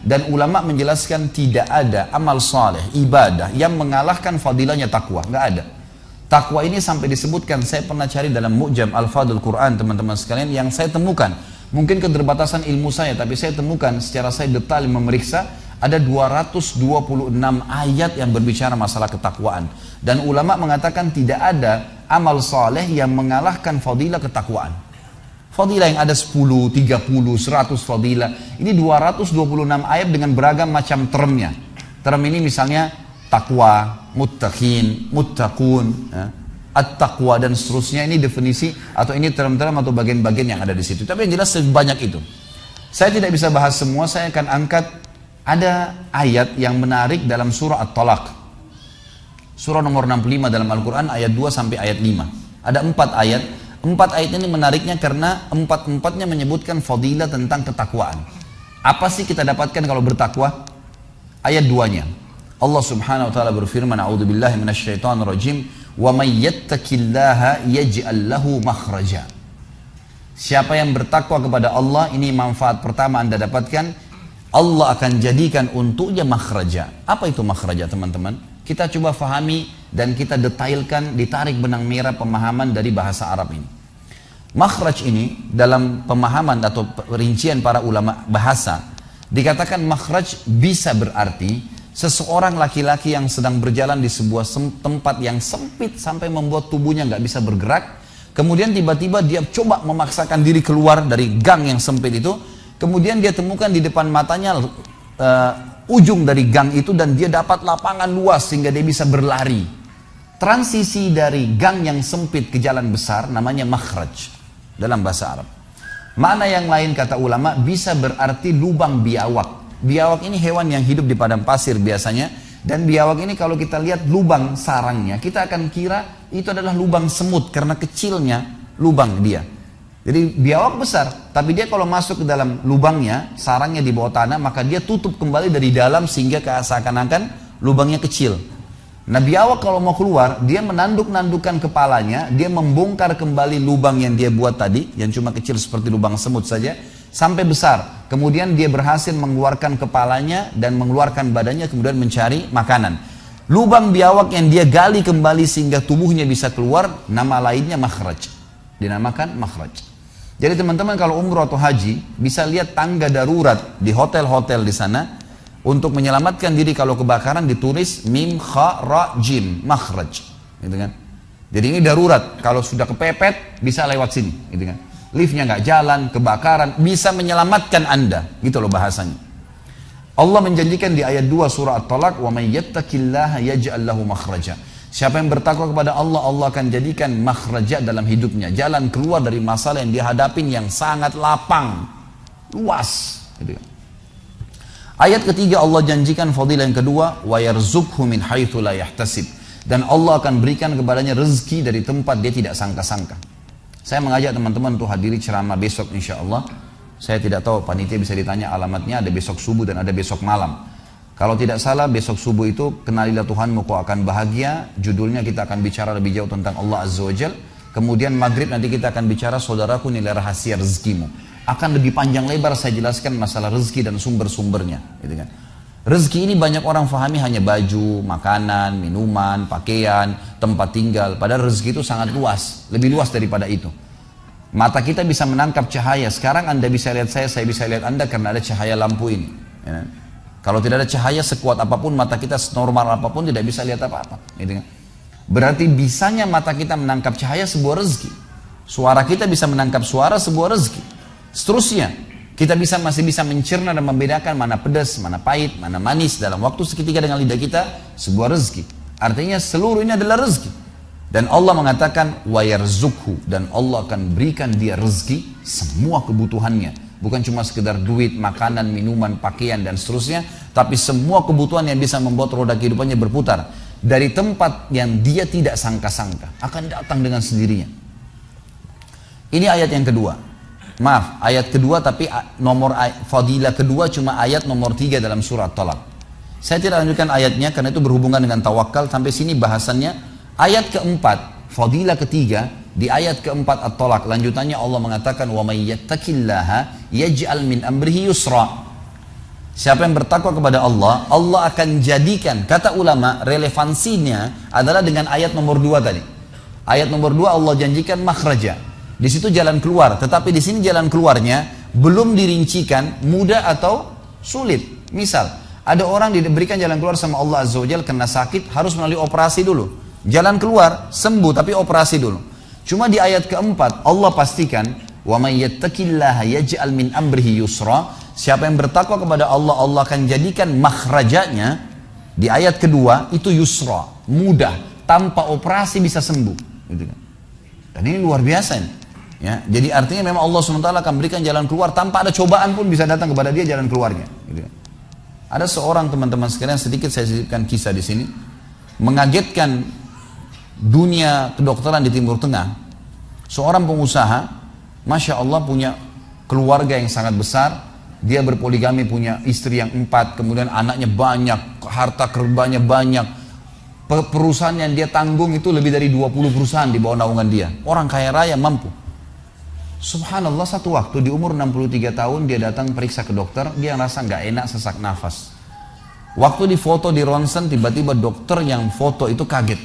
Dan ulama menjelaskan tidak ada amal saleh, ibadah yang mengalahkan fadilahnya takwa. Nggak ada. Takwa ini sampai disebutkan, saya pernah cari dalam Mu'jam Al-Fadul Quran teman-teman sekalian, yang saya temukan. Mungkin keterbatasan ilmu saya, tapi saya temukan secara saya detail memeriksa, ada 226 ayat yang berbicara masalah ketakwaan. Dan ulama mengatakan tidak ada amal saleh yang mengalahkan fadilah ketakwaan. Fadilah yang ada 10, 30, 100 fadilah. Ini 226 ayat dengan beragam macam termnya. Term ini misalnya takwa, muttaqin, muttaqun, at-taqwa dan seterusnya. Ini definisi atau ini term-term atau bagian-bagian yang ada di situ. Tapi yang jelas sebanyak itu. Saya tidak bisa bahas semua, saya akan angkat ada ayat yang menarik dalam surah At-Talaq. Surah nomor 65 dalam Al-Quran ayat 2 sampai ayat 5. Ada 4 ayat. 4 ayat ini menariknya karena 4-4-nya menyebutkan fadilah tentang ketakwaan. Apa sih kita dapatkan kalau bertakwa? Ayat 2-nya. Allah Subhanahu wa taala berfirman, "A'udzubillahi minasyaitonir rajim, wa may yattaqillaha yaj'al lahu makhraja." Siapa yang bertakwa kepada Allah, ini manfaat pertama Anda dapatkan, Allah akan jadikan untuknya makhraja. Apa itu makhraja, teman-teman? Kita coba fahami dan kita detailkan, ditarik benang merah pemahaman dari bahasa Arab ini. Makhraj ini dalam pemahaman atau rincian para ulama bahasa, dikatakan makhraj bisa berarti seseorang laki-laki yang sedang berjalan di sebuah tempat yang sempit sampai membuat tubuhnya nggak bisa bergerak. Kemudian tiba-tiba dia coba memaksakan diri keluar dari gang yang sempit itu. Kemudian dia temukan di depan matanya ujung dari gang itu dan dia dapat lapangan luas sehingga dia bisa berlari. Transisi dari gang yang sempit ke jalan besar namanya makhraj dalam bahasa Arab. Makna yang lain kata ulama bisa berarti lubang biawak. Biawak ini hewan yang hidup di padang pasir biasanya, dan biawak ini kalau kita lihat lubang sarangnya, kita akan kira itu adalah lubang semut karena kecilnya lubang dia. Jadi biawak besar, tapi dia kalau masuk ke dalam lubangnya, sarangnya di bawah tanah, maka dia tutup kembali dari dalam sehingga seakan-akan lubangnya kecil. Nah biawak kalau mau keluar, dia menanduk-nandukan kepalanya, dia membongkar kembali lubang yang dia buat tadi, yang cuma kecil seperti lubang semut saja, sampai besar. Kemudian dia berhasil mengeluarkan kepalanya dan mengeluarkan badannya, kemudian mencari makanan. Lubang biawak yang dia gali kembali sehingga tubuhnya bisa keluar, nama lainnya makhraj. Dinamakan makhraj. Jadi teman-teman kalau umroh atau haji bisa lihat tangga darurat di hotel-hotel di sana untuk menyelamatkan diri kalau kebakaran ditulis mim kha ra jim makhraj, gitu kan? Jadi ini darurat, kalau sudah kepepet bisa lewat sini, gitu kan? Liftnya nggak jalan, kebakaran bisa menyelamatkan Anda, gitu loh bahasanya. Allah menjanjikan di ayat 2 surah At-Talaq, wa may yattaqillaha yaj'al lahu makhraja. Siapa yang bertakwa kepada Allah, Allah akan jadikan makhraja dalam hidupnya, jalan keluar dari masalah yang dihadapin yang sangat lapang, luas. Gitu. Ayat ketiga Allah janjikan fadilah yang kedua, wa yarzuqhu min haitsu la yahtasib, dan Allah akan berikan kepadanya rezeki dari tempat dia tidak sangka-sangka. Saya mengajak teman-teman untuk hadiri ceramah besok insya Allah. Saya tidak tahu panitia bisa ditanya alamatnya, ada besok subuh dan ada besok malam. Kalau tidak salah besok subuh itu kenalilah Tuhanmu kau akan bahagia. Judulnya kita akan bicara lebih jauh tentang Allah Azza wa Jal. Kemudian maghrib nanti kita akan bicara saudaraku nilai rahasia rezekimu. Akan lebih panjang lebar saya jelaskan masalah rezeki dan sumber-sumbernya, gitu kan. Rezeki ini banyak orang fahami hanya baju, makanan, minuman, pakaian, tempat tinggal. Padahal rezeki itu sangat luas, lebih luas daripada itu. Mata kita bisa menangkap cahaya. Sekarang Anda bisa lihat saya bisa lihat Anda karena ada cahaya lampu ini, ya. Kalau tidak ada cahaya sekuat apapun, mata kita senormal apapun tidak bisa lihat apa-apa. Gitu kan? Berarti bisanya mata kita menangkap cahaya sebuah rezeki. Suara kita bisa menangkap suara sebuah rezeki. Seterusnya, kita masih bisa mencerna dan membedakan mana pedas, mana pahit, mana manis dalam waktu seketika dengan lidah kita, sebuah rezeki. Artinya seluruh ini adalah rezeki. Dan Allah mengatakan wa yarzuqhu, dan Allah akan berikan dia rezeki semua kebutuhannya. Bukan cuma sekedar duit, makanan, minuman, pakaian, dan seterusnya. Tapi semua kebutuhan yang bisa membuat roda kehidupannya berputar. Dari tempat yang dia tidak sangka-sangka. Akan datang dengan sendirinya. Ini ayat yang kedua. Maaf, ayat kedua tapi nomor fadilah kedua cuma ayat nomor 3 dalam surah At-Talaq. Saya tidak lanjutkan ayatnya karena itu berhubungan dengan tawakal. Sampai sini bahasannya. Ayat keempat, fadilah ketiga. Di ayat keempat At-Talaq lanjutannya Allah mengatakan wa may yattaqillaha yaj'al min amrihi yusra. Siapa yang bertakwa kepada Allah, Allah akan jadikan, kata ulama, relevansinya adalah dengan ayat nomor 2 tadi. Ayat nomor 2 Allah janjikan makhraja. Di situ jalan keluar, tetapi di sini jalan keluarnya belum dirincikan mudah atau sulit. Misal, ada orang diberikan jalan keluar sama Allah Azza wa Jalla kena sakit, harus melalui operasi dulu. Jalan keluar, sembuh tapi operasi dulu. Cuma di ayat keempat Allah pastikan, wa may yattaqillaha yaj'al min amrihi yusra. Siapa yang bertakwa kepada Allah, Allah akan jadikan makhrajanya di ayat kedua itu yusra, mudah, tanpa operasi bisa sembuh, gitu kan. Dan ini luar biasa nih. Ya, jadi artinya memang Allah SWT akan berikan jalan keluar tanpa ada cobaan pun bisa datang kepada dia jalan keluarnya. Gitu kan. Ada seorang teman-teman sekalian, sedikit saya sisipkan kisah di sini, mengagetkan dunia kedokteran di Timur Tengah. Seorang pengusaha, masya Allah punya keluarga yang sangat besar. Dia berpoligami, punya istri yang 4, kemudian anaknya banyak, harta kerbanya banyak. Perusahaan yang dia tanggung itu lebih dari 20 perusahaan di bawah naungan dia. Orang kaya raya mampu. Subhanallah, satu waktu di umur 63 tahun dia datang periksa ke dokter, dia ngerasa nggak enak, sesak nafas. Waktu di foto di ronsen, tiba-tiba dokter yang foto itu kaget.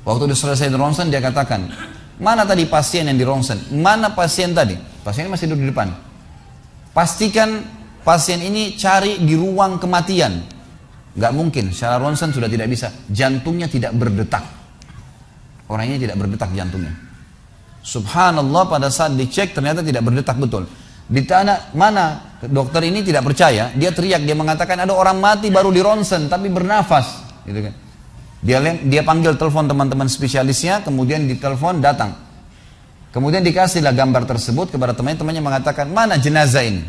Waktu selesai di ronsen dia katakan, mana tadi pasien yang di ronsen? Mana pasien tadi? Pasien masih duduk di depan. Pastikan pasien ini cari di ruang kematian. Nggak mungkin, secara ronsen sudah tidak bisa. Jantungnya tidak berdetak. Orang ini tidak berdetak jantungnya. Subhanallah, pada saat dicek ternyata tidak berdetak betul. Ditanya mana dokter ini tidak percaya, dia teriak, dia mengatakan ada orang mati baru di ronsen tapi bernafas, gitu kan. Dia panggil telepon teman-teman spesialisnya, kemudian ditelepon datang. Kemudian dikasihlah gambar tersebut kepada temannya mengatakan, mana jenazah ini?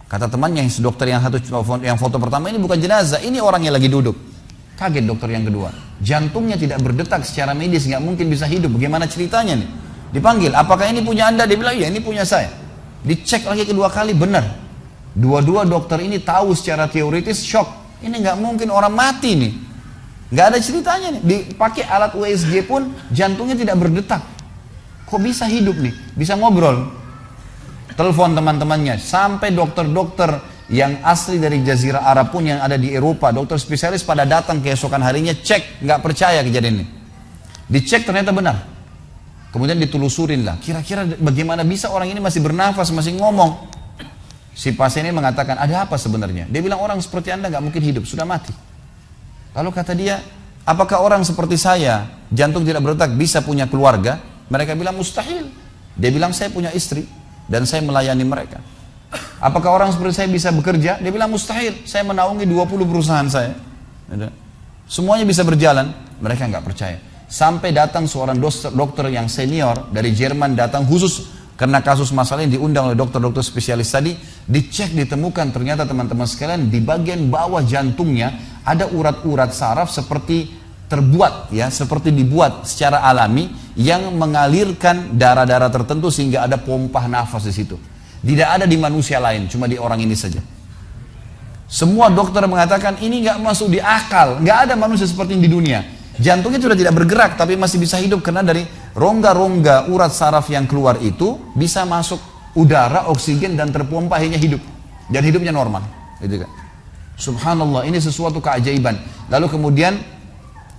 Kata temannya, yang dokter yang foto pertama, ini bukan jenazah, ini orang yang lagi duduk. Kaget dokter yang kedua, jantungnya tidak berdetak secara medis, nggak mungkin bisa hidup. Bagaimana ceritanya nih? Dipanggil, apakah ini punya Anda? Dia bilang, iya ini punya saya. Dicek lagi kedua kali, benar. Dua-dua dokter ini tahu secara teoritis, shock. Ini nggak mungkin orang mati nih. Nggak ada ceritanya nih. Dipakai alat USG pun jantungnya tidak berdetak. Kok bisa hidup nih? Bisa ngobrol. Telepon teman-temannya. Sampai dokter-dokter yang asli dari Jazirah Arab pun yang ada di Eropa, dokter spesialis pada datang keesokan harinya, cek, nggak percaya kejadian ini. Dicek ternyata benar. Kemudian ditelusurin lah. Kira-kira bagaimana bisa orang ini masih bernafas, masih ngomong? Si pasien ini mengatakan, ada apa sebenarnya? Dia bilang, orang seperti Anda nggak mungkin hidup, sudah mati. Lalu kata dia, apakah orang seperti saya, jantung tidak berdetak, bisa punya keluarga? Mereka bilang mustahil. Dia bilang, saya punya istri dan saya melayani mereka. Apakah orang seperti saya bisa bekerja? Dia bilang mustahil. Saya menaungi 20 perusahaan saya. Semuanya bisa berjalan. Mereka nggak percaya. Sampai datang seorang dokter yang senior dari Jerman, datang khusus karena kasus masalah ini, diundang oleh dokter-dokter spesialis tadi. Dicek, ditemukan ternyata teman-teman sekalian di bagian bawah jantungnya ada urat-urat saraf seperti terbuat, ya, seperti dibuat secara alami yang mengalirkan darah-darah tertentu sehingga ada pompa nafas di situ. Tidak ada di manusia lain, cuma di orang ini saja. Semua dokter mengatakan ini nggak masuk di akal, nggak ada manusia seperti ini di dunia. Jantungnya sudah tidak bergerak tapi masih bisa hidup karena dari rongga-rongga urat saraf yang keluar itu bisa masuk udara, oksigen dan terpompa akhirnya hidup dan hidupnya normal, gitu kan. Subhanallah, ini sesuatu keajaiban. Lalu kemudian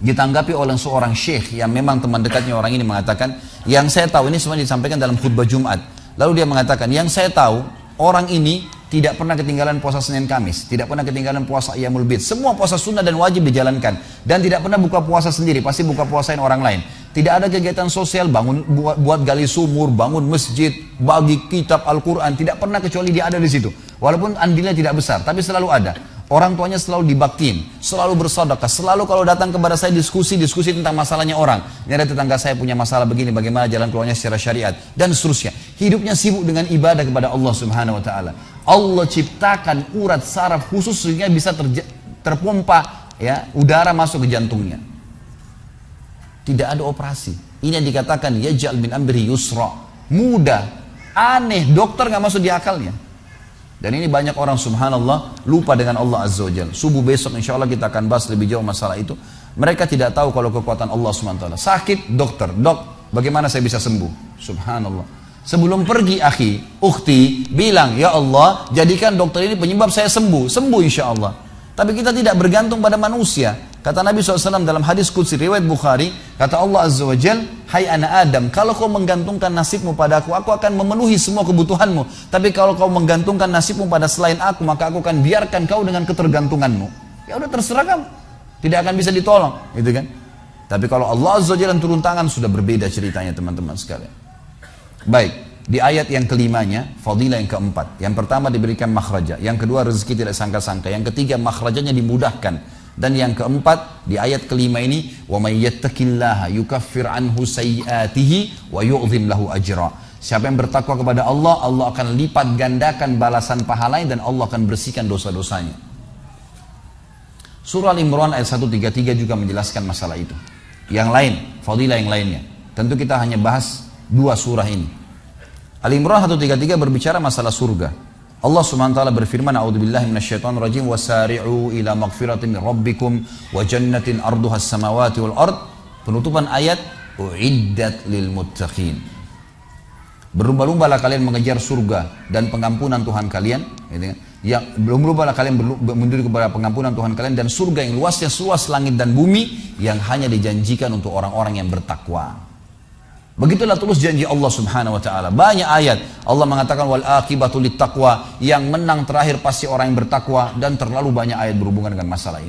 ditanggapi oleh seorang syekh yang memang teman dekatnya orang ini mengatakan, yang saya tahu, ini semua disampaikan dalam khutbah Jumat. Lalu dia mengatakan, yang saya tahu orang ini tidak pernah ketinggalan puasa Senin Kamis, tidak pernah ketinggalan puasa Ayyamul Bid. Semua puasa sunnah dan wajib dijalankan dan tidak pernah buka puasa sendiri, pasti buka puasain orang lain. Tidak ada kegiatan sosial, bangun buat gali sumur, bangun masjid, bagi kitab Al-Qur'an, tidak pernah kecuali dia ada di situ. Walaupun andilnya tidak besar, tapi selalu ada. Orang tuanya selalu dibaktiin, selalu bersedekah, selalu kalau datang kepada saya diskusi tentang masalahnya orang. Ini ada tetangga saya punya masalah begini, bagaimana jalan keluarnya secara syariat dan seterusnya. Hidupnya sibuk dengan ibadah kepada Allah Subhanahu wa taala. Allah ciptakan urat saraf khusus sehingga bisa terpompa, ya, udara masuk ke jantungnya. Tidak ada operasi. Ini yang dikatakan yaj'al min amri yusra. Mudah, aneh, dokter nggak masuk di akalnya. Dan ini banyak orang subhanallah lupa dengan Allah Azza wa Jalla. Subuh besok insya Allah kita akan bahas lebih jauh masalah itu. Mereka tidak tahu kalau kekuatan Allah SWT. Sakit, dokter, dok, bagaimana saya bisa sembuh? Subhanallah. Sebelum pergi akhi, ukhti, bilang, ya Allah, jadikan dokter ini penyebab saya sembuh. Sembuh insya Allah. Tapi kita tidak bergantung pada manusia. Kata Nabi SAW dalam hadis Qudsi riwayat Bukhari, kata Allah Azza wa Jal, hai anak Adam, kalau kau menggantungkan nasibmu pada aku akan memenuhi semua kebutuhanmu. Tapi kalau kau menggantungkan nasibmu pada selain aku, maka aku akan biarkan kau dengan ketergantunganmu. Ya udah terserah kamu, tidak akan bisa ditolong, gitu kan? Tapi kalau Allah Azza wa Jal turun tangan, sudah berbeda ceritanya teman-teman sekalian. Baik, di ayat yang kelimanya, fadilah yang keempat. Yang pertama diberikan makhraja, yang kedua rezeki tidak sangka-sangka, yang ketiga makhrajanya dimudahkan. Dan yang keempat, di ayat kelima ini, wa may yattaqillaha yukaffir anhu sayyi'atihi wa yu'dhim lahu ajra. Siapa yang bertakwa kepada Allah, Allah akan lipat gandakan balasan pahalanya dan Allah akan bersihkan dosa-dosanya. Surah Al-Imran ayat 133 juga menjelaskan masalah itu. Yang lain, fadilah yang lainnya. Tentu kita hanya bahas dua surah ini. Al-Imran 133 berbicara masalah surga. Allah Subhanahu wa taala berfirman, a'udzubillahi minasyaitonir rajim, wasari'u ila magfiratin min rabbikum wa jannatin arduha as-samawati wal ard. Penutupan ayat, uiddat lil muttaqin. Berlumba-lumbalah kalian mengejar surga dan pengampunan Tuhan kalian, gitu kan? Yang berlumba-lumbalah kalian menuju kepada pengampunan Tuhan kalian dan surga yang luasnya seluas langit dan bumi yang hanya dijanjikan untuk orang-orang yang bertakwa. Begitulah tulus janji Allah Subhanahu wa taala. Banyak ayat Allah mengatakan wal aqibatu lit taqwa, yang menang terakhir pasti orang yang bertakwa, dan terlalu banyak ayat berhubungan dengan masalah ini.